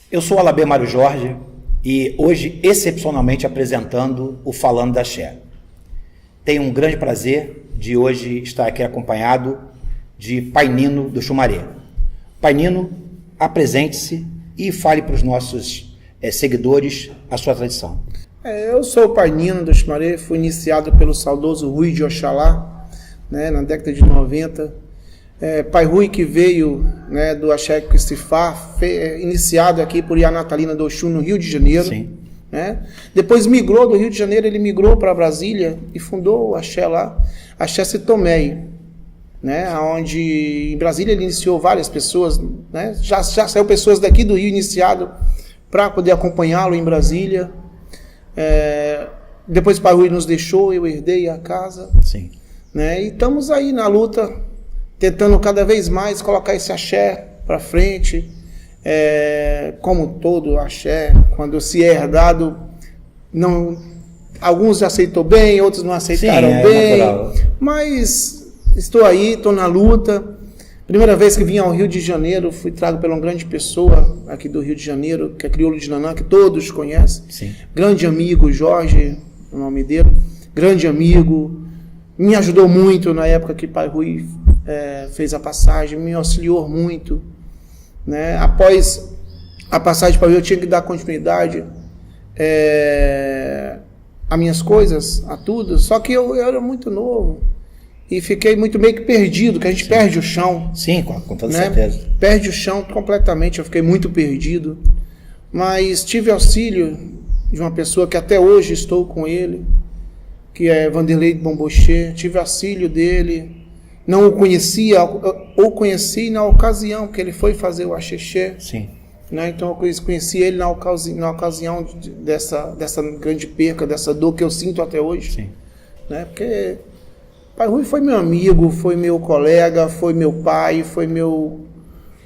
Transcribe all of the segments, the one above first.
Eu sou o Alabê Mário Jorge e hoje, excepcionalmente, apresentando o Falando da Axé. Tenho um grande prazer de hoje estar aqui acompanhado de Pai Nino do Xumaré. Pai Nino, apresente-se e fale para os nossos seguidores a sua tradição. Eu sou o Pai Nino do Xumaré, fui iniciado pelo saudoso Rui de Oxalá, na década de 90. Pai Rui que veio do Axé Cristifá, iniciado aqui por Iá Natalina do Oxum, no Rio de Janeiro. Sim. Depois migrou do Rio de Janeiro, ele migrou para Brasília e fundou o Axé lá, Axé Citomeia, onde em Brasília ele iniciou várias pessoas, já saiu pessoas daqui do Rio iniciado para poder acompanhá-lo em Brasília. Depois o Pai Rui nos deixou, eu herdei a casa. Sim. E estamos aí na luta, tentando cada vez mais colocar esse axé para frente, como todo axé, quando se é herdado, alguns aceitou bem, outros não aceitaram bem, mas estou aí, estou na luta. Primeira vez que vim ao Rio de Janeiro, fui trago por uma grande pessoa aqui do Rio de Janeiro, que é Crioulo de Nanã, que todos conhecem. Sim. Grande amigo, Jorge, o nome dele, grande amigo, me ajudou muito na época que Pai Rui fez a passagem, me auxiliou muito. Após a passagem para Rio, eu tinha que dar continuidade a minhas coisas, a tudo, só que eu era muito novo e fiquei meio que perdido, que a gente perde o chão. Sim, com toda certeza. Perde o chão completamente, eu fiquei muito perdido, mas tive auxílio de uma pessoa que até hoje estou com ele, que é Vanderlei de Bombochê. Tive auxílio dele, não o conhecia, ou conheci na ocasião que ele foi fazer o axexé. Sim. Então eu conheci ele na ocasião dessa grande perca, dessa dor que eu sinto até hoje. Sim. Porque Pai Rui foi meu amigo, foi meu colega, foi meu pai, foi meu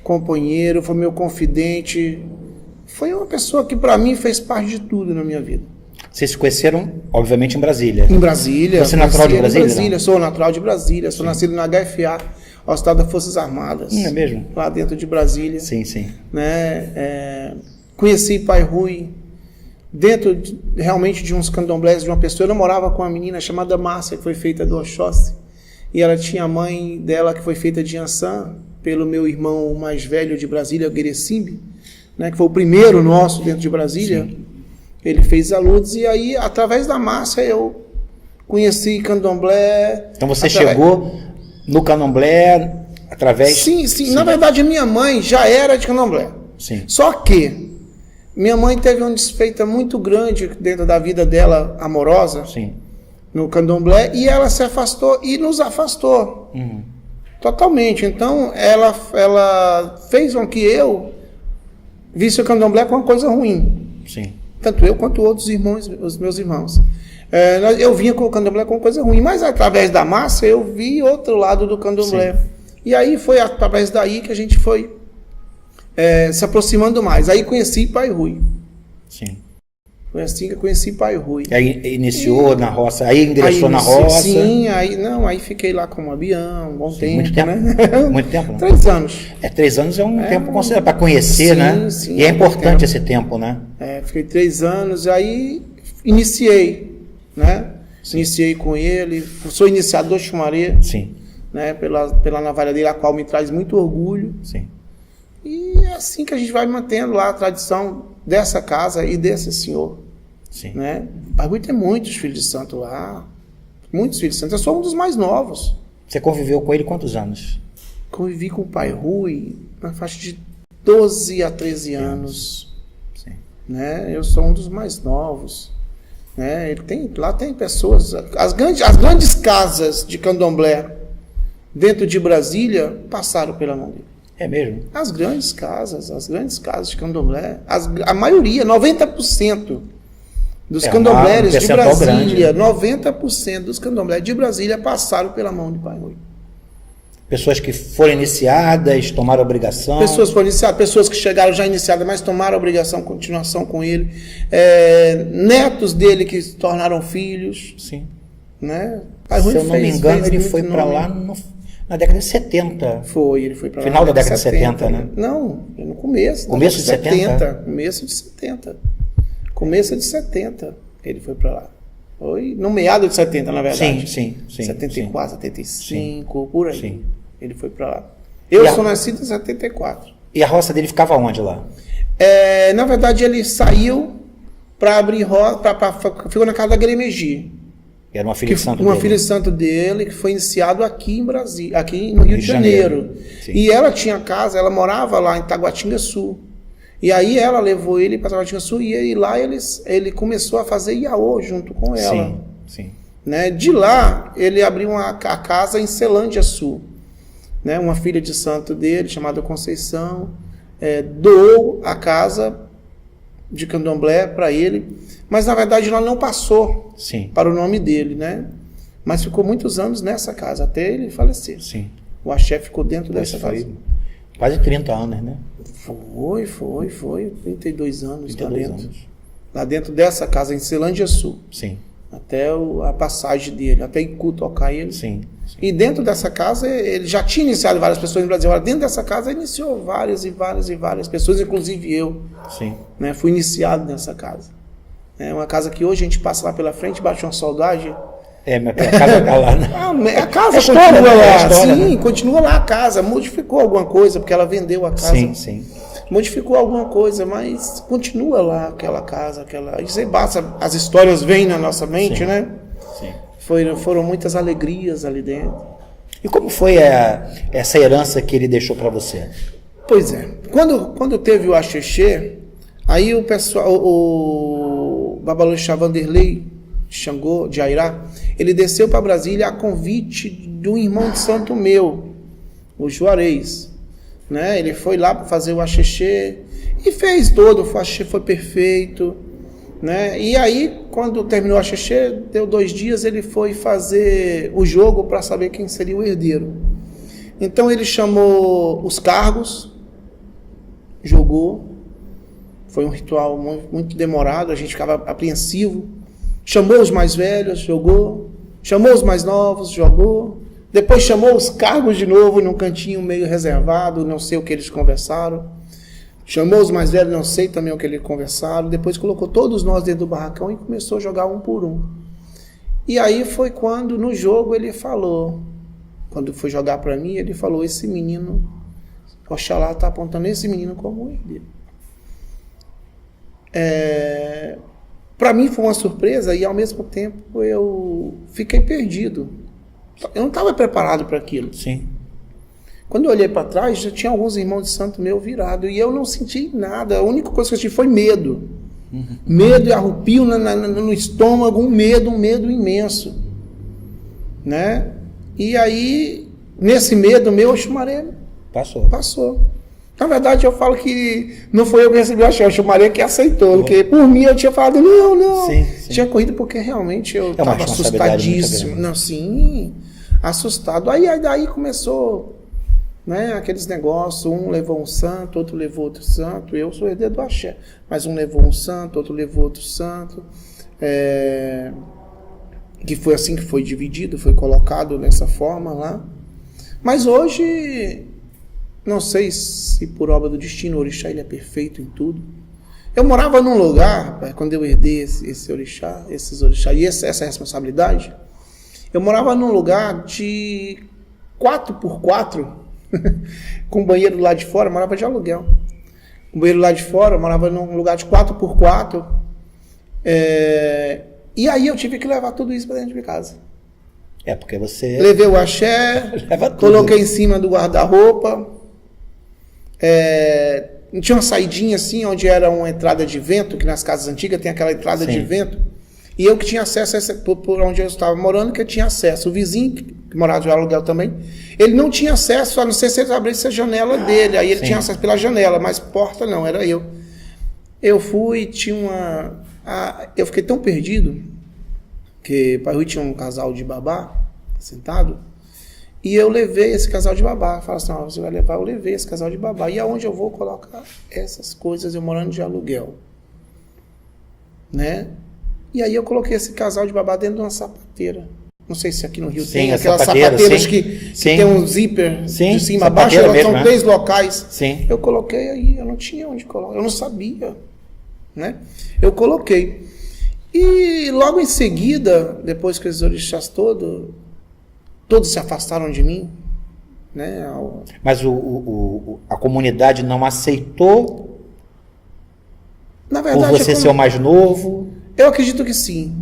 companheiro, foi meu confidente. Foi uma pessoa que para mim fez parte de tudo na minha vida. Vocês se conheceram, obviamente, em Brasília. Em Brasília. Você é natural de Brasília? Brasília, sou natural de Brasília. Sou nascido na HFA, ao Estado das Forças Armadas. É mesmo? Lá dentro de Brasília. Sim, sim. Conheci Pai Rui dentro realmente de uns candomblés de uma pessoa. Eu namorava com uma menina chamada Márcia, que foi feita do Oxóssi. E ela tinha a mãe dela, que foi feita de Ançã, pelo meu irmão mais velho de Brasília, Guerecimbe, que foi o primeiro nosso dentro de Brasília. Sim. Ele fez a Lourdes e aí, através da Márcia, eu conheci candomblé. Então você chegou no candomblé através... Sim. Na verdade, a minha mãe já era de candomblé. Sim. Só que minha mãe teve uma desfeita muito grande dentro da vida dela, amorosa, Sim. no candomblé, e ela se afastou e nos afastou. Uhum. Totalmente. Então, ela fez com que eu visse o candomblé como uma coisa ruim. Sim. Tanto eu quanto outros irmãos, os meus irmãos. Eu vinha com o candomblé como coisa ruim, mas através da massa eu vi outro lado do candomblé. Sim. E aí foi através daí que a gente foi se aproximando mais. Aí conheci Pai Rui. Sim. Foi assim que eu conheci Pai Rui. Aí iniciou na roça, aí ingressou na roça. Sim, aí fiquei lá como abião, um bom tempo. Muito tempo, né? Muito tempo. 3 anos. 3 anos é um tempo considerável para conhecer, né? Sim, e é importante esse tempo, né? Fiquei 3 anos, aí iniciei, Iniciei com ele, sou iniciador de Xumaré. Sim. Pela navalha dele, a qual me traz muito orgulho. Sim. E é assim que a gente vai mantendo lá a tradição dessa casa e desse senhor. Sim. Pai Rui tem muitos filhos de santo lá. Muitos filhos de santo. Eu sou um dos mais novos. Você conviveu com ele quantos anos? Convivi com o Pai Rui na faixa de 12 a 13 anos. Sim. Eu sou um dos mais novos. Lá tem pessoas... As grandes casas de candomblé dentro de Brasília passaram pela mão dele. É mesmo? As grandes casas de candomblé, a maioria, 90% dos candomblés de Brasília, 90% dos candomblés de Brasília passaram pela mão de Pai Rui. Pessoas que foram iniciadas, tomaram obrigação. Pessoas foram iniciadas, pessoas que chegaram já iniciadas, mas tomaram obrigação, continuação com ele. Netos dele que se tornaram filhos. Sim. Né? Se eu não me engano, ele foi para lá na década de 70. Ele foi para lá. Final da década de 70, né? Não, no começo. Começo de 70? Começo de 70. Começo de 70 ele foi para lá. Foi no meado de 70, na verdade. Sim. 74, 75, por aí. Sim. Ele foi para lá. Eu sou nascido em 74. E a roça dele ficava onde lá? Na verdade, ele saiu para abrir roça, ficou na casa da Gremegi. Era uma filha de santo dele. Uma filha de santo dele, que foi iniciado aqui em Brasília, aqui no Rio de Janeiro. E ela tinha casa, ela morava lá em Taguatinga-Sul. E aí ela levou ele para Taguatinga-Sul e lá ele começou a fazer iaô junto com ela. Sim. Né? De lá, ele abriu a casa em Celândia Sul. Né? Uma filha de santo dele, chamada Conceição, doou a casa de candomblé para ele, mas na verdade ela não passou para o nome dele, né? Mas ficou muitos anos nessa casa, até ele falecer. Sim. O axé ficou dentro dessa casa. Quase 30 anos, né? Foi 32 anos lá dentro. Lá dentro dessa casa, em Celândia Sul. Sim. Até a passagem dele, até Icu tocar ele. Sim. E dentro dessa casa, ele já tinha iniciado várias pessoas no Brasil. Agora, dentro dessa casa, iniciou várias pessoas, inclusive eu. Sim. Né, fui iniciado nessa casa. É uma casa que hoje a gente passa lá pela frente, bate uma saudade. Mas a casa tá lá, né? A casa continua lá. Sim, continua lá a casa. Modificou alguma coisa, porque ela vendeu a casa. Sim. Modificou alguma coisa, mas continua lá aquela casa. Isso aí basta, as histórias vêm na nossa mente, né? Sim. Foram muitas alegrias ali dentro. E como foi essa herança que ele deixou para você? Pois é. Quando teve o Axexê, aí o pessoal, o Babalorixá Vanderlei Xangô, de Airá, ele desceu para Brasília a convite de um irmão de santo meu, o Juarez. Né? Ele foi lá para fazer o Axexê e fez todo, o Axexê foi perfeito. Né? E aí, quando terminou o Axexê, deu 2 dias, ele foi fazer o jogo para saber quem seria o herdeiro. Então ele chamou os cargos, jogou, foi um ritual muito demorado, a gente ficava apreensivo. Chamou os mais velhos, jogou. Chamou os mais novos, jogou. Depois chamou os cargos de novo, num cantinho meio reservado, não sei o que eles conversaram. Chamou os mais velhos, não sei também o que eles conversaram. Depois colocou todos nós dentro do barracão e começou a jogar um por um. E aí foi quando, no jogo, ele falou, quando foi jogar para mim, ele falou, esse menino, Oxalá está apontando esse menino como o herdeiro. Para mim foi uma surpresa e ao mesmo tempo eu fiquei perdido. Eu não estava preparado para aquilo. Sim. Quando eu olhei para trás, já tinha alguns irmãos de santo meu virado e eu não senti nada. A única coisa que eu senti foi medo. Medo e arrupio no estômago, um medo imenso. Né? E aí, nesse medo meu, o Xumaré passou. Na verdade, eu falo que não foi eu que recebi o axé, o Xumaré que aceitou, porque por mim eu tinha falado, não. Sim. Tinha corrido porque realmente eu estava assustadíssimo. Não, sim, assustado. Aí começou, né, aqueles negócios, um levou um santo, outro levou outro santo, eu sou herdeiro do axé, mas um levou um santo, outro levou outro santo, que foi assim que foi dividido, foi colocado dessa forma lá. Mas hoje, não sei se por obra do destino, o orixá ele é perfeito em tudo. Eu morava num lugar, quando eu herdei esse orixá, esses orixá e essa responsabilidade, eu morava num lugar de 4x4, com banheiro lá de fora, morava de aluguel. Um banheiro lá de fora, morava num lugar de 4x4, e aí eu tive que levar tudo isso para dentro de casa. Porque você... Levei o axé, coloquei em cima do guarda-roupa, tinha uma saidinha assim, onde era uma entrada de vento, que nas casas antigas tem aquela entrada de vento, E eu que tinha acesso a por onde eu estava morando, que eu tinha acesso. O vizinho, que morava de aluguel também, ele não tinha acesso, a não ser se ele abrisse a janela dele. Aí ele tinha acesso pela janela, mas porta não, era eu. Eu fui, tinha eu fiquei tão perdido, que para Rui tinha um casal de babá sentado, e eu levei esse casal de babá. Fala assim, você vai levar? Eu levei esse casal de babá. E aonde eu vou colocar essas coisas, eu morando de aluguel? Né? E aí eu coloquei esse casal de babá dentro de uma sapateira. Não sei se aqui no Rio tem aquelas sapateiras que tem um zíper de cima a baixo, são 3 locais. Sim. Eu coloquei aí, eu não tinha onde colocar, eu não sabia. Né? Eu coloquei. E logo em seguida, depois que os orixás todos se afastaram de mim. Né? Mas a comunidade não aceitou? Na verdade, por você ser o mais novo? Eu acredito que sim.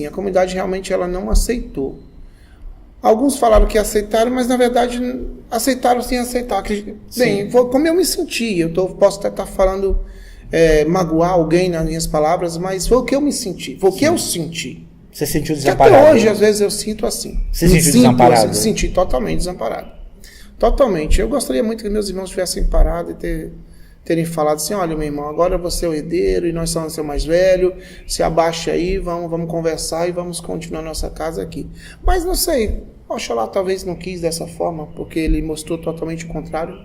A comunidade realmente ela não aceitou. Alguns falaram que aceitaram, mas na verdade aceitaram sem aceitar. Bem, como eu me senti, posso até estar falando, magoar alguém nas minhas palavras, mas foi o que eu me senti, foi o que eu senti. Você sentiu desamparado? Que até hoje, às vezes, eu sinto assim. Você sentiu desamparado? Me senti totalmente desamparado. Totalmente. Eu gostaria muito que meus irmãos tivessem parado e terem falado assim, olha, meu irmão, agora você é o herdeiro e nós somos o seu mais velho, se abaixa aí, vamos conversar e vamos continuar nossa casa aqui. Mas não sei, Oxalá talvez não quis dessa forma, porque ele mostrou totalmente o contrário,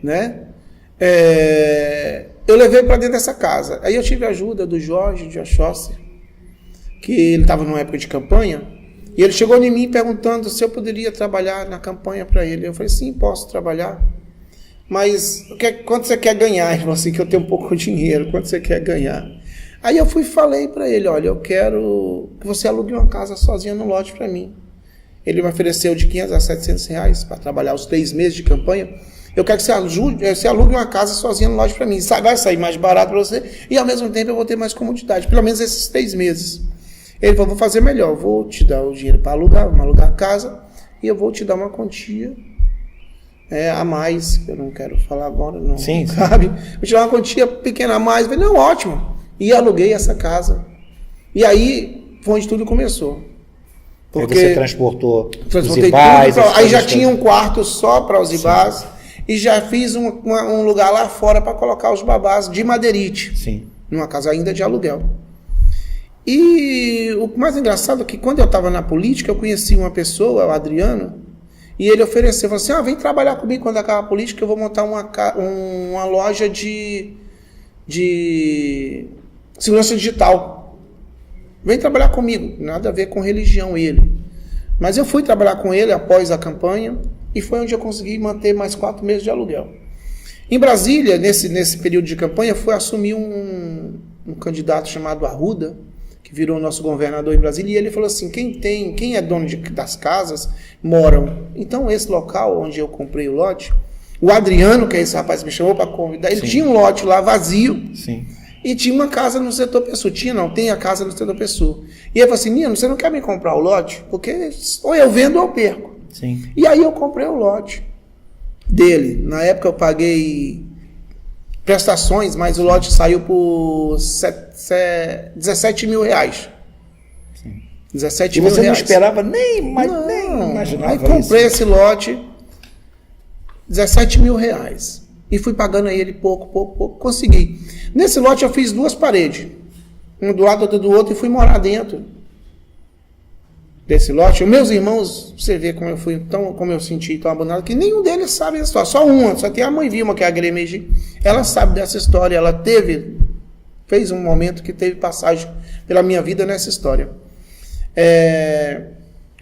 né? Eu levei para dentro dessa casa. Aí eu tive a ajuda do Jorge de Oxóssi, que ele estava numa época de campanha, e ele chegou em mim perguntando se eu poderia trabalhar na campanha para ele. Eu falei, sim, posso trabalhar. Mas quanto você quer ganhar? Ele falou assim, que eu tenho um pouco de dinheiro, quanto você quer ganhar? Aí eu fui e falei para ele, olha, eu quero que você alugue uma casa sozinha no lote para mim. Ele me ofereceu de 500 a 700 reais para trabalhar os 3 meses de campanha. Eu quero que você alugue uma casa sozinha no lote para mim. Vai sair mais barato para você e ao mesmo tempo eu vou ter mais comodidade, pelo menos esses 3 meses. Ele falou, vou fazer melhor, vou te dar o dinheiro para alugar, vamos alugar a casa e eu vou te dar uma quantia a mais, que eu não quero falar agora, não cabe. Vou te dar uma quantia pequena a mais. Eu falei, não, ótimo. E aluguei essa casa. E aí foi onde tudo começou. Porque aí você transportou os ibás. Aí já tinha um quarto só para os ibás e já fiz um lugar lá fora para colocar os babás de madeirite. Sim. Numa casa ainda de aluguel. E o mais engraçado é que quando eu estava na política, eu conheci uma pessoa, o Adriano, e ele ofereceu, falou assim, vem trabalhar comigo quando acabar a política, eu vou montar uma loja de segurança digital. Vem trabalhar comigo. Nada a ver com religião ele. Mas eu fui trabalhar com ele após a campanha e foi onde eu consegui manter mais 4 meses de aluguel. Em Brasília, nesse período de campanha, foi assumir um candidato chamado Arruda, que virou nosso governador em Brasília, e ele falou assim, quem é dono das casas, moram. Então, esse local onde eu comprei o lote, o Adriano, que é esse rapaz que me chamou para convidar, ele tinha um lote lá vazio, e tinha uma casa no setor Pessoa. Tem a casa no setor Pessoa. E ele falou assim, Nino, você não quer me comprar o lote? Porque ou eu vendo ou eu perco. Sim. E aí eu comprei o lote dele. Na época eu paguei prestações, mas o lote saiu por 17 mil reais. Sim. 17 mil reais. E você não esperava nem imaginava. Aí comprei esse lote, 17 mil reais. E fui pagando a ele pouco, consegui. Nesse lote eu fiz 2 paredes. Um do lado, outro do outro, e fui morar dentro desse lote. Os meus irmãos, você vê como eu fui como eu senti tão abandonado, que nenhum deles sabe essa história. Só tem a mãe Vilma, que é a Gremeji. Ela sabe dessa história. Ela fez um momento que teve passagem pela minha vida nessa história.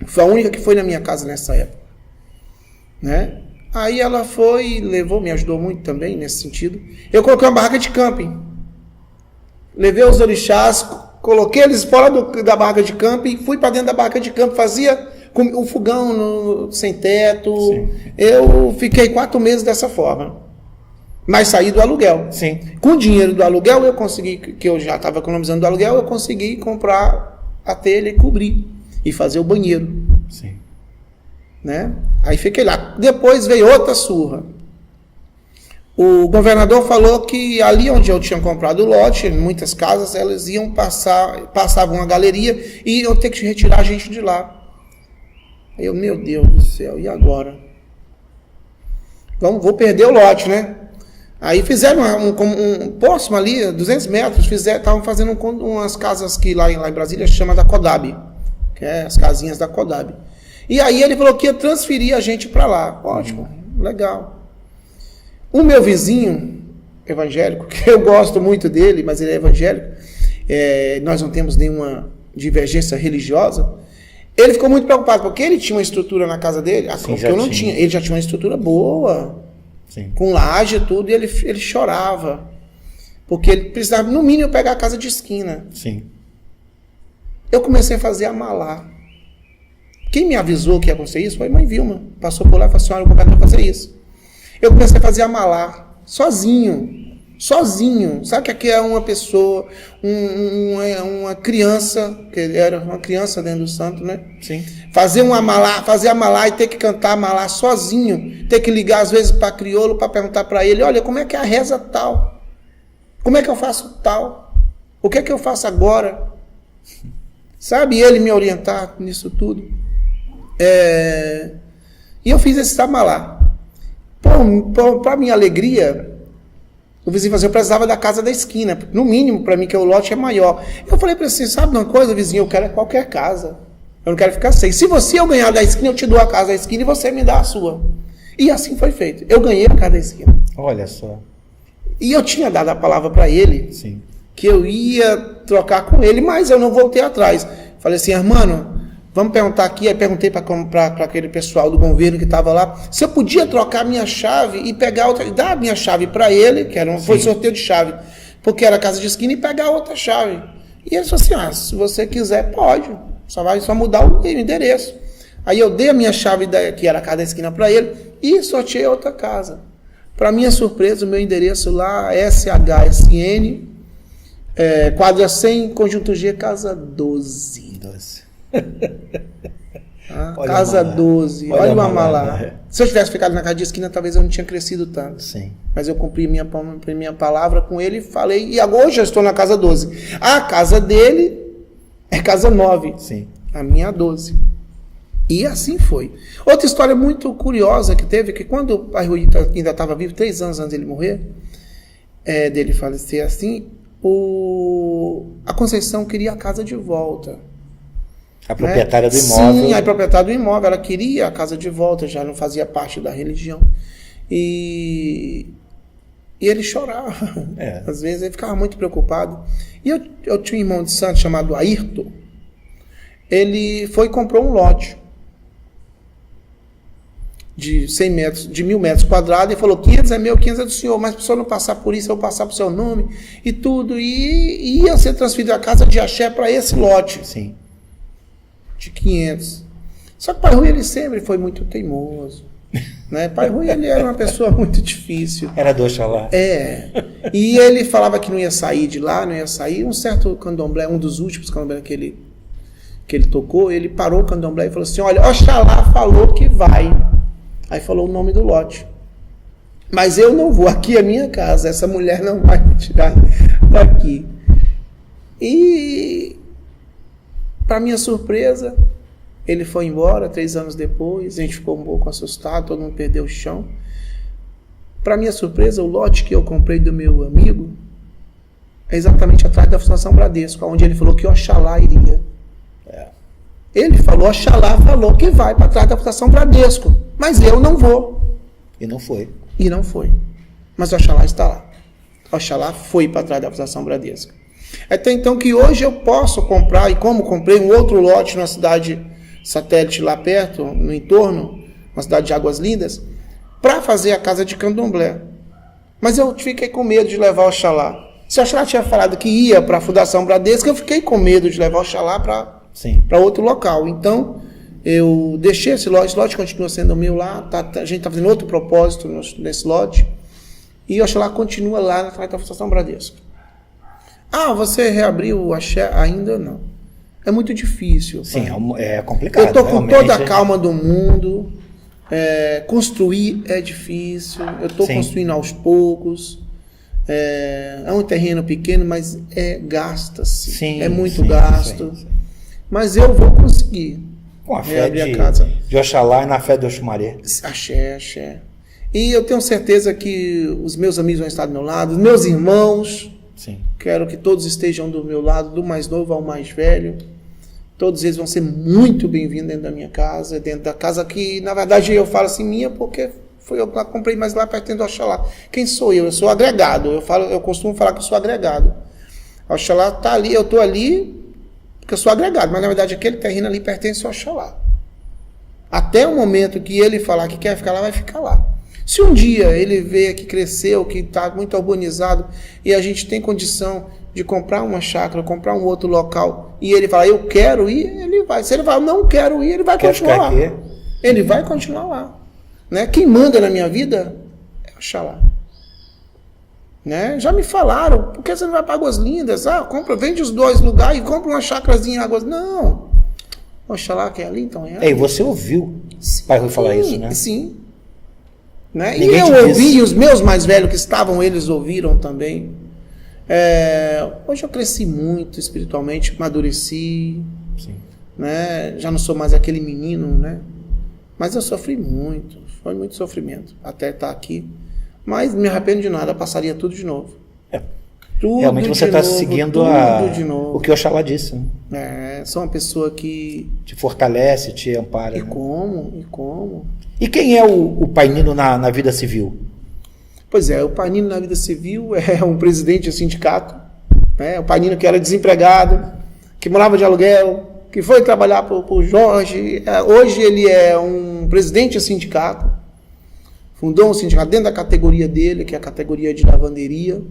Foi a única que foi na minha casa nessa época. Né? Aí ela me ajudou muito também nesse sentido. Eu coloquei uma barraca de camping. Levei os orixás, coloquei eles fora da barraca de camping, fui para dentro da barraca de camping, fazia um fogão sem teto. Sim. Eu fiquei 4 meses dessa forma. Mas saí do aluguel. Sim. Com o dinheiro do aluguel, eu consegui, que eu já estava economizando do aluguel, eu consegui comprar a telha e cobrir. E fazer o banheiro. Sim. Né? Aí fiquei lá. Depois veio outra surra. O governador falou que ali onde eu tinha comprado o lote, em muitas casas, elas iam passavam uma galeria e iam ter que retirar a gente de lá. Aí eu, meu Deus do céu, e agora? Vou perder o lote, né? Aí fizeram um próximo ali, 200 metros, estavam fazendo umas casas que lá em Brasília chama da Codab, que é as casinhas da Codab. E aí ele falou que ia transferir a gente para lá. Ótimo, legal. O meu vizinho evangélico, que eu gosto muito dele, mas ele é evangélico, nós não temos nenhuma divergência religiosa, ele ficou muito preocupado, porque ele tinha uma estrutura na casa dele, que eu não tinha. Ele já tinha uma estrutura boa, sim, com laje e tudo, e ele chorava, porque ele precisava, no mínimo, pegar a casa de esquina. Sim. Eu comecei a fazer a malá. Quem me avisou que ia acontecer isso foi a mãe Vilma. Passou por lá e falou assim, olha, eu vou fazer isso. Eu comecei a fazer a malá, sozinho. Sabe que aqui é uma pessoa, uma criança, que era uma criança dentro do santo, né? Sim. Fazer a malá e ter que cantar a malá sozinho, ter que ligar às vezes para crioulo para perguntar para ele, olha, como é que é a reza tal? Como é que eu faço tal? O que é que eu faço agora? Sabe, e ele me orientar nisso tudo. E eu fiz esse tamalá. Para minha alegria, o vizinho falou assim, eu precisava da casa da esquina. No mínimo, para mim, que o lote é maior. Eu falei para ele assim, sabe uma coisa, vizinho? Eu quero qualquer casa. Eu não quero ficar sem. Se eu ganhar da esquina, eu te dou a casa da esquina e você me dá a sua. E assim foi feito. Eu ganhei a casa da esquina. Olha só. E eu tinha dado a palavra para ele, sim, que eu ia trocar com ele, mas eu não voltei atrás. Falei assim, irmão, vamos perguntar aqui. Aí perguntei para aquele pessoal do governo que estava lá, se eu podia trocar minha chave e pegar outra, dar a minha chave para ele, que foi sorteio de chave, porque era casa de esquina, e pegar outra chave. E ele falou assim, se você quiser, pode, só mudar o endereço. Aí eu dei a minha chave, que era a casa da esquina, para ele, e sorteei outra casa. Para minha surpresa, o meu endereço lá, SHSN, quadra 100, conjunto G, casa 12. Casa 12. Olha o Amalá. Se eu tivesse ficado na casa de esquina, talvez eu não tinha crescido tanto. Sim. Mas eu cumpri minha palavra com ele e falei, e agora hoje eu estou na casa 12. A casa dele é casa 9. Sim. A minha 12. E assim foi. Outra história muito curiosa que teve, que quando o pai Rui ainda estava vivo, 3 anos antes dele morrer, dele falecer assim, a Conceição queria a casa de volta. A proprietária do imóvel. Sim, a proprietária do imóvel, ela queria a casa de volta, já não fazia parte da religião. E ele chorava. Às vezes ele ficava muito preocupado. E eu tinha um irmão de santo chamado Ayrton. Ele foi e comprou um lote de 100 metros, de 1.000 metros quadrados, e falou, 500 é meu, 500 é do senhor, mas para o senhor não passar por isso, eu vou passar para o seu nome, e tudo, e ia ser transferido a casa de axé para esse lote. Sim. De 500. Só que o pai Rui, ele sempre foi muito teimoso, né? Pai Rui, ele era uma pessoa muito difícil. Era do Oxalá. E ele falava que não ia sair de lá, não ia sair. Um certo candomblé, um dos últimos candomblé que ele tocou, ele parou o candomblé e falou assim, olha, Oxalá falou que vai. Aí falou o nome do lote. Mas eu não vou, aqui é minha casa, essa mulher não vai me tirar daqui. E, para minha surpresa, ele foi embora 3 anos depois, a gente ficou um pouco assustado, todo mundo perdeu o chão. Para minha surpresa, o lote que eu comprei do meu amigo é exatamente atrás da Fundação Bradesco, onde ele falou que Oxalá iria. Ele falou, Oxalá falou que vai para trás da Fundação Bradesco, mas eu não vou. E não foi. E não foi. Mas Oxalá está lá. Oxalá foi para trás da Fundação Bradesco. Até então que hoje eu posso comprar, e como comprei um outro lote numa cidade satélite lá perto, no entorno, uma cidade de Águas Lindas, para fazer a casa de candomblé. Mas eu fiquei com medo de levar Oxalá. Se Oxalá tinha falado que ia para a Fundação Bradesco, eu fiquei com medo de levar Oxalá para outro local. Então, eu deixei esse lote continua sendo meu lá, a gente está fazendo outro propósito nesse lote, e Oxalá continua lá na Fundação Bradesco. Você reabriu o axé? Ainda não. É muito difícil. Sim, é complicado. Eu estou com toda a calma do mundo, Construir é difícil, eu estou Sim. construindo aos poucos. É um terreno pequeno, mas gasta-se. Sim, É muito sim, gasto. sim. Mas eu vou conseguir. Com a fé reabrir a casa. de Oxalá e na fé de Oxumaré. Axé, axé. E eu tenho certeza que os meus amigos vão estar do meu lado, os meus irmãos, Sim. quero que todos estejam do meu lado, do mais novo ao mais velho. Todos eles vão ser muito bem-vindos dentro da minha casa, dentro da casa que, na verdade, eu falo assim, minha, porque foi eu que comprei, mas lá perto do Oxalá. Quem sou eu? Eu sou agregado. Eu costumo falar que eu sou agregado. O Oxalá está ali, eu estou ali porque eu sou agregado, mas na verdade aquele terreno ali pertence ao Oxalá. Até o momento que ele falar que quer ficar lá, vai ficar lá. Se um dia ele vê que cresceu, que está muito urbanizado e a gente tem condição de comprar uma chácara, comprar um outro local e ele falar, eu quero ir, ele vai. Se ele falar, não quero ir, ele vai continuar lá. Aqui? Ele vai continuar lá. Né? Quem manda na minha vida é Oxalá. Né? Já me falaram, por que você não vai para Águas Lindas? Vende os 2 lugares e compra uma chácarazinha em Águas. Não. Oxalá que é ali, então é ali. Ei, você ouviu o Pai Rui falar isso, né? Sim. Né? E Ninguém te eu disse. ouvi, e os meus mais velhos que estavam, eles ouviram também. Hoje eu cresci muito espiritualmente, amadureci, Sim. né? Já não sou mais aquele menino, né? Mas eu sofri muito, foi muito sofrimento até estar aqui. Mas não me arrependo de nada, passaria tudo de novo. Tudo Realmente você de está novo, seguindo tudo de novo. o que Oxalá disse. Né? Sou uma pessoa que... Te fortalece, te ampara. E né? como? E quem é o Pai Nino na vida civil? Pois é, o Pai Nino na vida civil é um presidente de sindicato, né? O Pai Nino que era desempregado, que morava de aluguel, que foi trabalhar para o Jorge. Hoje ele é um presidente de sindicato, fundou um sindicato dentro da categoria dele, que é a categoria de lavanderia,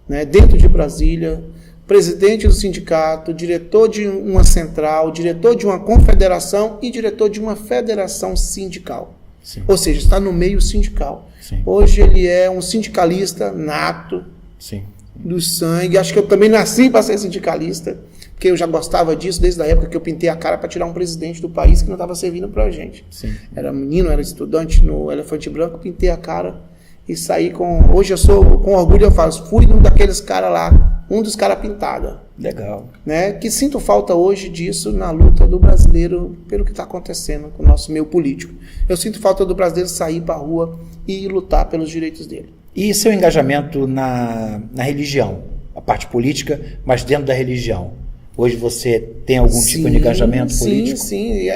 né? Dentro de Brasília, presidente do sindicato, diretor de uma central, diretor de uma confederação e diretor de uma federação sindical. Sim. Ou seja, está no meio sindical. Sim. Hoje ele é um sindicalista nato, Sim. do sangue. Acho que eu também nasci para ser sindicalista, porque eu já gostava disso desde a época que eu pintei a cara para tirar um presidente do país que não estava servindo para a gente. Sim. Era menino, era estudante no Elefante Branco, pintei a cara e saí com... Hoje eu sou, com orgulho eu falo, fui um daqueles caras lá, um dos caras pintados. Legal. Né? Que sinto falta hoje disso na luta do brasileiro pelo que está acontecendo com o nosso meio político. Eu sinto falta do brasileiro sair para a rua e lutar pelos direitos dele. E seu engajamento na religião? A parte política, mas dentro da religião. Hoje você tem algum tipo de engajamento político? Sim.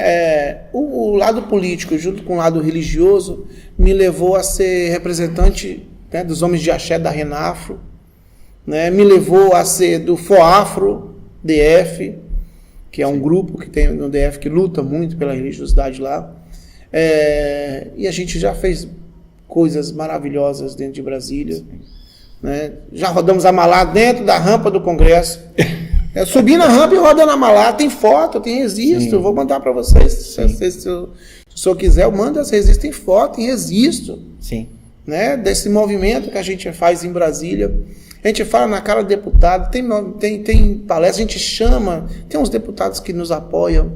O lado político, junto com o lado religioso, me levou a ser representante, né, dos homens de axé da Renafro, né, me levou a ser do FOAFRO DF, que é um grupo que tem no DF que luta muito pela religiosidade lá. E a gente já fez coisas maravilhosas dentro de Brasília. Né? Já rodamos a malá dentro da rampa do Congresso. Subi na rampa e rodando a malá. Tem foto, tem registro. Eu vou mandar para vocês. Se o senhor quiser, eu mando as registros. Tem foto, tem registro. Sim. Né? Desse movimento que a gente faz em Brasília. A gente fala na cara do deputado. Tem palestra, a gente chama. Tem uns deputados que nos apoiam.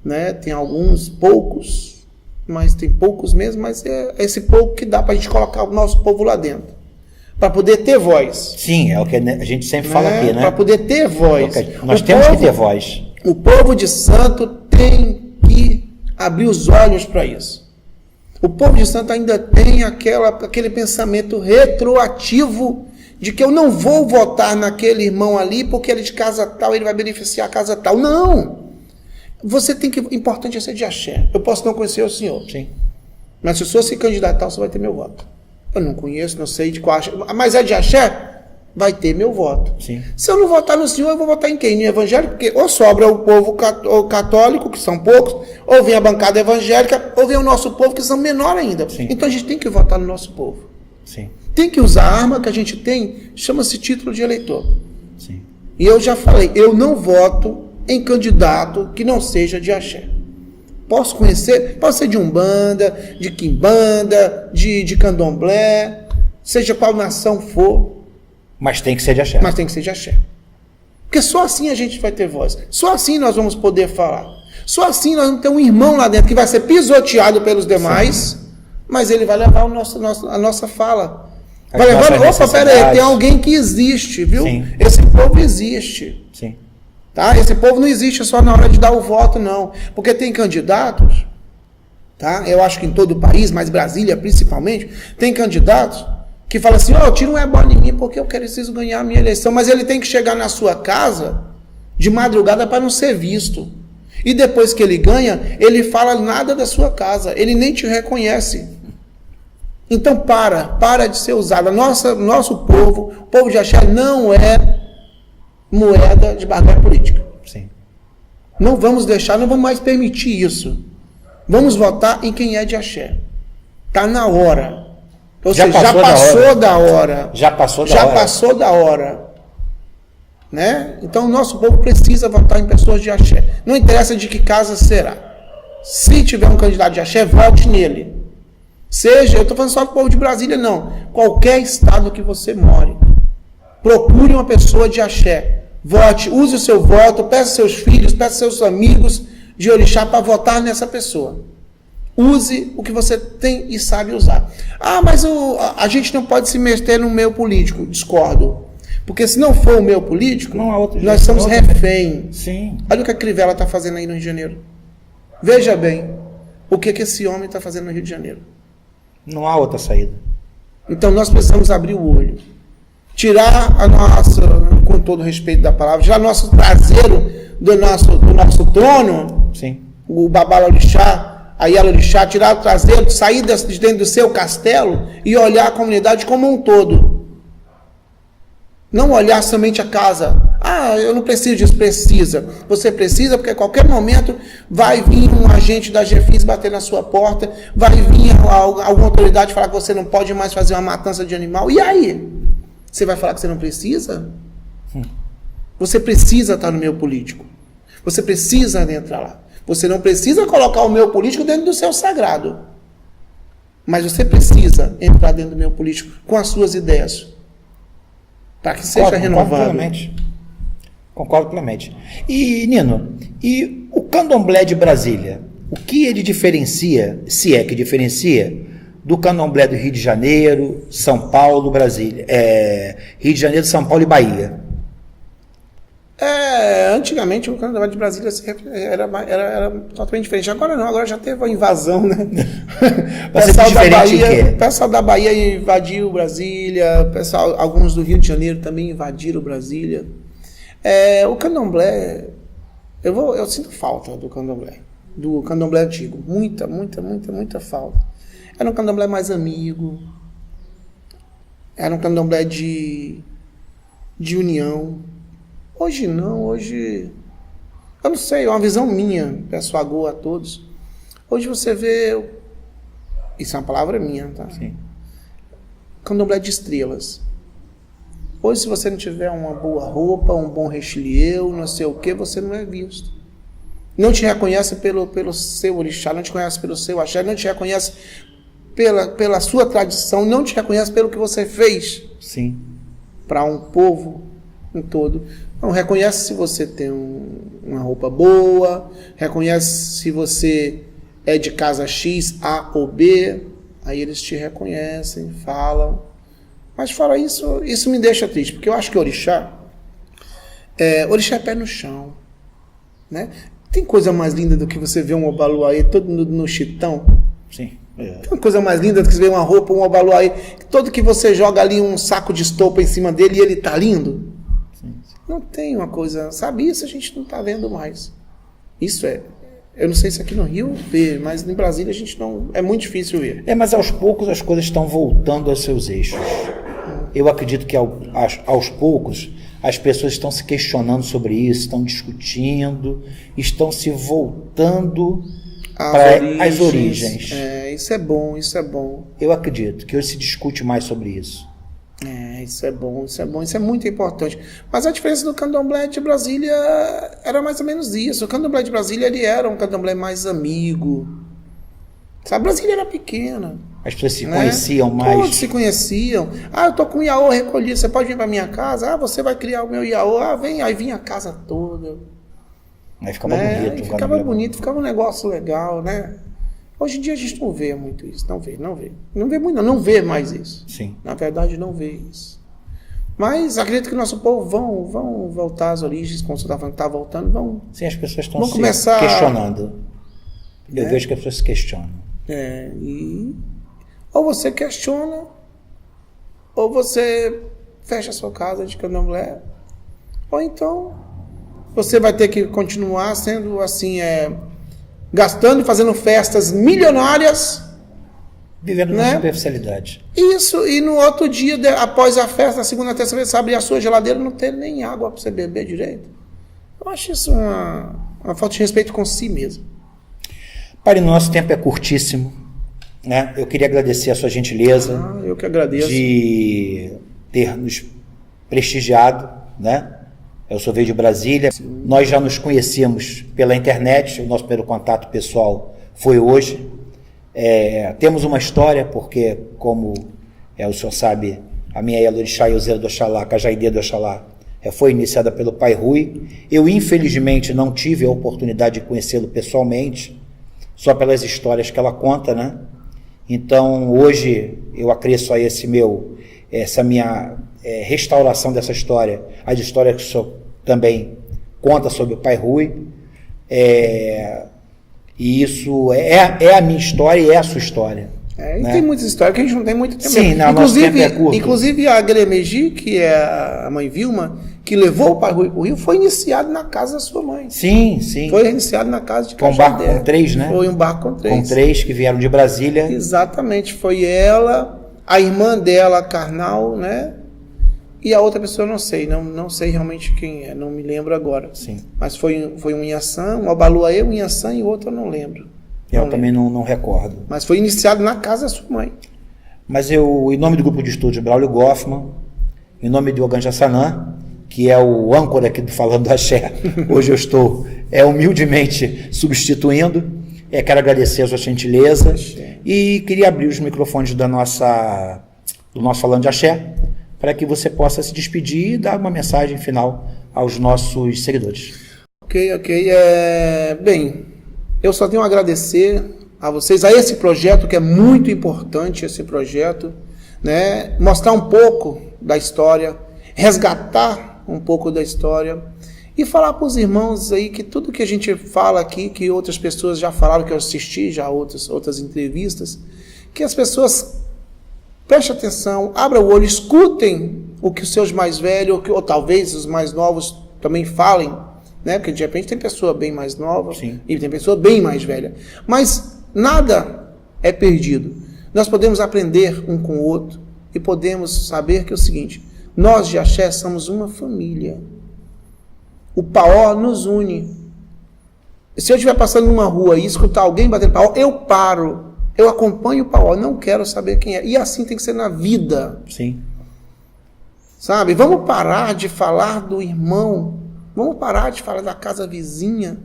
Né? Tem alguns, poucos. Mas tem poucos mesmo. Mas é esse pouco que dá para a gente colocar o nosso povo lá dentro. Para poder ter voz. Sim, é o que a gente sempre fala aqui, né? Para poder ter voz. Nós temos que ter voz. O povo de Santo tem que abrir os olhos para isso. O povo de Santo ainda tem aquele pensamento retroativo de que eu não vou votar naquele irmão ali porque ele é de casa tal, ele vai beneficiar a casa tal. Não! Você tem que... O importante é ser de axé. Eu posso não conhecer o senhor. Sim. Mas se o senhor se candidatar, você vai ter meu voto. Eu não conheço, não sei de qual axé. Mas é de axé? Vai ter meu voto. Sim. Se eu não votar no senhor, eu vou votar em quem? No evangélico? Porque ou sobra o povo católico, que são poucos, ou vem a bancada evangélica, ou vem o nosso povo, que são menor ainda. Sim. Então a gente tem que votar no nosso povo. Sim. Tem que usar a arma que a gente tem, chama-se título de eleitor. Sim. E eu já falei, eu não voto em candidato que não seja de axé. Posso conhecer, pode ser de Umbanda, de Quimbanda, de Candomblé, seja qual nação for. Mas tem que ser de axé. Mas tem que ser de axé. Porque só assim a gente vai ter voz. Só assim nós vamos poder falar. Só assim nós vamos ter um irmão lá dentro que vai ser pisoteado pelos demais, mas ele vai levar a nossa fala. Vai levar, opa, peraí, tem alguém que existe, viu? Sim. Esse povo existe. Sim. Tá? Esse povo não existe só na hora de dar o voto, não. Porque tem candidatos, tá? Eu acho que em todo o país, mas Brasília principalmente, tem candidatos que falam assim, tira um ebó em mim porque eu preciso ganhar a minha eleição. Mas ele tem que chegar na sua casa de madrugada para não ser visto. E depois que ele ganha, ele fala nada da sua casa. Ele nem te reconhece. Então para de ser usado. Nosso povo, o povo de axé não é moeda de barganha política. Sim. Não vamos deixar, não vamos mais permitir isso. Vamos votar em quem é de axé. Está na hora. Ou seja, já passou da hora. Já passou da hora. Né? Então o nosso povo precisa votar em pessoas de axé. Não interessa de que casa será. Se tiver um candidato de axé, vote nele. Seja, eu estou falando só do povo de Brasília, não. Qualquer estado que você more. Procure uma pessoa de axé. Vote, use o seu voto, peça seus filhos, peça seus amigos de orixá para votar nessa pessoa. Use o que você tem e sabe usar. Mas a gente não pode se meter no meio político. Discordo. Porque se não for o meio político, não há outro jeito, nós somos refém. Sim. Olha o que a Crivella está fazendo aí no Rio de Janeiro. Veja bem o que esse homem está fazendo no Rio de Janeiro. Não há outra saída. Então nós precisamos abrir o olho. Tirar a nossa, com todo respeito da palavra, tirar nosso traseiro do nosso trono, sim, o Babalorixá, a Yalorixá, tirar o traseiro, sair de dentro do seu castelo e olhar a comunidade como um todo. Não olhar somente a casa. Eu não preciso disso. Precisa. Você precisa porque a qualquer momento vai vir um agente da GFIS bater na sua porta, vai vir alguma autoridade falar que você não pode mais fazer uma matança de animal. E aí? Você vai falar que você não precisa? Você precisa estar no meio político. Você precisa entrar lá. Você não precisa colocar o meio político dentro do seu sagrado. Mas você precisa entrar dentro do meio político com as suas ideias. Para que seja renovado. Concordo plenamente. E, Nino, e o candomblé de Brasília? O que ele diferencia, se é que diferencia, do candomblé do Rio de Janeiro, São Paulo, Brasília? Rio de Janeiro, São Paulo e Bahia. Antigamente o candomblé de Brasília era totalmente diferente. Agora não, agora já teve a invasão, né? O pessoal da Bahia invadiu Brasília, alguns do Rio de Janeiro também invadiram Brasília. O candomblé, eu sinto falta do candomblé antigo. Muita falta. Era um candomblé mais amigo, era um candomblé de união. Hoje não, hoje... Eu não sei, é uma visão minha, peço agora a todos. Hoje você vê... Isso é uma palavra minha, tá? Sim. Candomblé de estrelas. Hoje, se você não tiver uma boa roupa, um bom rechilieu, não sei o que, você não é visto. Não te reconhece pelo seu orixá, não te reconhece pelo seu axé, não te reconhece pela sua tradição, não te reconhece pelo que você fez. Sim. Para um povo em todo. Não, reconhece se você tem uma roupa boa, reconhece se você é de casa X, A ou B, aí eles te reconhecem, falam. Mas fora isso me deixa triste, porque eu acho que orixá é pé no chão, né? Tem coisa mais linda do que você ver um obaluaê todo no chitão? Sim. Tem uma coisa mais linda do que você ver uma roupa, um obaluaê, todo que você joga ali um saco de estopa em cima dele e ele tá lindo? Não tem uma coisa, sabe? Isso a gente não está vendo mais. Isso eu não sei se aqui no Rio vê, mas em Brasília a gente não, é muito difícil ver. Mas aos poucos as coisas estão voltando aos seus eixos. Eu acredito que aos poucos as pessoas estão se questionando sobre isso, estão discutindo, estão se voltando para as origens. Isso é bom, isso é bom. Eu acredito que hoje se discute mais sobre isso. Isso é bom, isso é muito importante. Mas a diferença do candomblé de Brasília era mais ou menos isso. O candomblé de Brasília ele era um candomblé mais amigo. Sabe, Brasília era pequena. As pessoas se conheciam mais. Todos se conheciam. Eu tô com o iaô recolhido, você pode vir para minha casa? Você vai criar o meu iaô. Vem, aí vinha a casa toda. Aí ficava né? bonito. E ficava bonito, ficava um negócio legal, né? Hoje em dia a gente não vê muito isso, não vê muito, não vê mais isso. Sim. Na verdade, não vê isso. Mas acredito que o nosso povo vão voltar às origens, como você está falando que está voltando, vão. Sim, as pessoas estão se começar questionando. Eu vejo que as pessoas se questionam. E ou você questiona, ou você fecha a sua casa de candomblé, ou então você vai ter que continuar sendo assim, gastando e fazendo festas milionárias. Vivendo na superficialidade. Isso, e no outro dia, após a festa, na segunda, terça vez, você abrir a sua geladeira, não tem nem água para você beber direito. Eu acho isso uma falta de respeito com si mesmo. Pai, nosso tempo é curtíssimo, né? Eu queria agradecer a sua gentileza. Eu que agradeço. De ter nos prestigiado, né? Eu sou veio de Brasília. Sim. Nós já nos conhecíamos pela internet, o nosso primeiro contato pessoal foi hoje. Temos uma história, porque, como o senhor sabe, a minha Yalorixá Yozeira do Oxalá, Cajaide do Oxalá, foi iniciada pelo Pai Rui. Eu, infelizmente, não tive a oportunidade de conhecê-lo pessoalmente, só pelas histórias que ela conta, né? Então, hoje, eu acresço a essa minha restauração dessa história, as histórias que o senhor também conta sobre o Pai Rui. E isso é a minha história e é a sua história. E né? Tem muitas histórias que a gente não tem muito tempo. Sim, não, inclusive, nosso tempo é curto. Inclusive a Gremegi, que é a mãe Vilma, que levou o Pai Rui para o Rio, foi iniciado na casa da sua mãe. Sim, sim. Foi iniciado na casa de Cajaide. Com um barco com 3, né? Foi um barco com 3. Com 3 que vieram de Brasília. Exatamente. Foi ela, a irmã dela, carnal, né? E a outra pessoa eu não sei, não sei realmente quem é, não me lembro agora. Sim. Mas foi um Inhaçã, um Abaluaê, um Inhaçã e outro eu não lembro. Eu também não recordo. Mas foi iniciado na casa da sua mãe. Mas eu, em nome do grupo de estudos Braulio Goffman, em nome do Oganja Sanã, que é o âncora aqui do Falando do Axé, hoje eu estou humildemente substituindo, quero agradecer a sua gentileza e queria abrir os microfones do nosso Falando de Axé, para que você possa se despedir e dar uma mensagem final aos nossos seguidores. Ok. Bem, eu só tenho a agradecer a vocês, a esse projeto, que é muito importante, esse projeto, né? Mostrar um pouco da história, resgatar um pouco da história e falar para os irmãos aí que tudo que a gente fala aqui, que outras pessoas já falaram, que eu assisti já outras entrevistas, que as pessoas prestem atenção, abram o olho, escutem o que os seus mais velhos, ou talvez os mais novos também falem, né? Porque de repente tem pessoa bem mais nova. Sim. E tem pessoa bem mais velha. Mas nada é perdido. Nós podemos aprender um com o outro e podemos saber que é o seguinte: nós de Axé somos uma família. O Paó nos une. Se eu estiver passando numa rua e escutar alguém batendo Paó, eu paro. Eu acompanho o Paó, não quero saber quem é. E assim tem que ser na vida. Sim. Sabe? Vamos parar de falar do irmão. Vamos parar de falar da casa vizinha.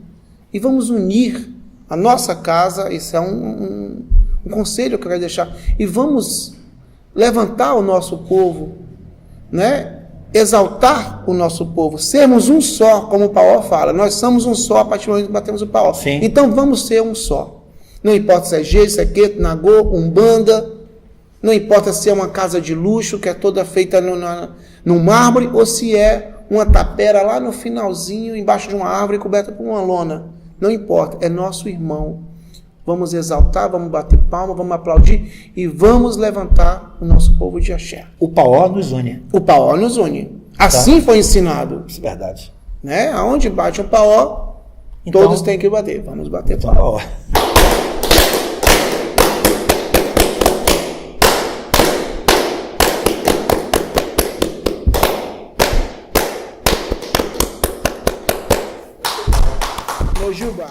E vamos unir a nossa casa. Esse é um conselho que eu quero deixar. E vamos levantar o nosso povo, né? Exaltar o nosso povo. Sermos um só, como o Paó fala. Nós somos um só a partir do momento que batemos o Paó. Sim. Então vamos ser um só. Não importa se é jeito, se é queto, nagô, umbanda. Não importa se é uma casa de luxo, que é toda feita no mármore, ou se é uma tapera lá no finalzinho, embaixo de uma árvore, coberta por uma lona. Não importa, é nosso irmão. Vamos exaltar, vamos bater palma, vamos aplaudir e vamos levantar o nosso povo de Axé. O Paó nos une. O Paó nos une. Assim foi ensinado. Isso é verdade. Né? Aonde bate o Paó, então, todos têm que bater. Vamos bater palma. Juba.